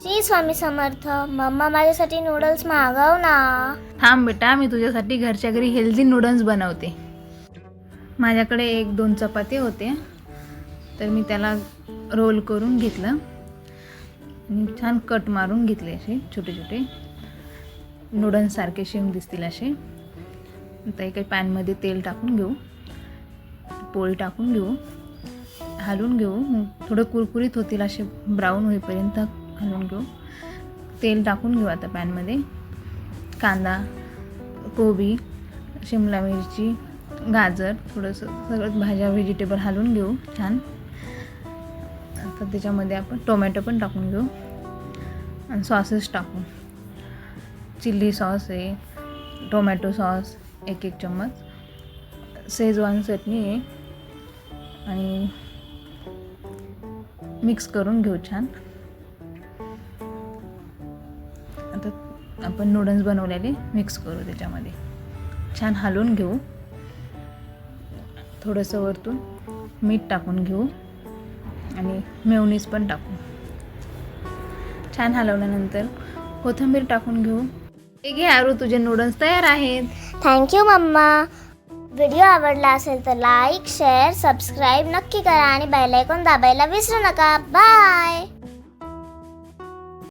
Shri Swami Samarth. Mamma माझ्यासाठी noodles मागव ना. थांब बेटा, मी तुझ्यासाठी घरच्या घरी हेल्दी नूडल्स बनवते. माझ्याकडे 1-2 चपाती होते, तर मी त्याला रोल करून घेतलं आणि छान कट मारून घेतले. असे छोटे छोटे नूडल्ससारखे शेम दिसतील असे. आता एका पॅनमध्ये तेल टाकून घेऊ, पोळी टाकून घेऊ, हलवून घेऊ. थोडं कुरकुरीत होतील असे ब्राऊन होईपर्यंत हलवून घेऊ. तेल टाकून घेऊ आता पॅनमध्ये. कांदा, कोबी, शिमला मिरची, गाजर, थोडंसं सगळं भाज्या व्हेजिटेबल हलवून घेऊ छान. आता त्याच्यामध्ये आपण टोमॅटो पण टाकून घेऊ आणि सॉसेस टाकू. चिल्ली सॉस आहे, टोमॅटो सॉस 1 चम्मच, शेजवान चटणी आहे आणि मिक्स करून घेऊ छान. आता आपण नूडल्स बनवलेले मिक्स करू त्याच्यामध्ये. छान हलवून घेऊ. थोडंसं वरतून मीठ टाकून घेऊ आणि मेयोनीज पण टाकू. छान हलवल्यानंतर कोथिंबीर टाकून घेऊ. हे घे आरू, तुझे नूडल्स तयार आहेत. Thank you mamma. व्हिडिओ आवडला असेल तर लाईक, शेअर, सबस्क्राईब नक्की करा आणि बेल आयकॉन दाबायला विसरू नका. बाय.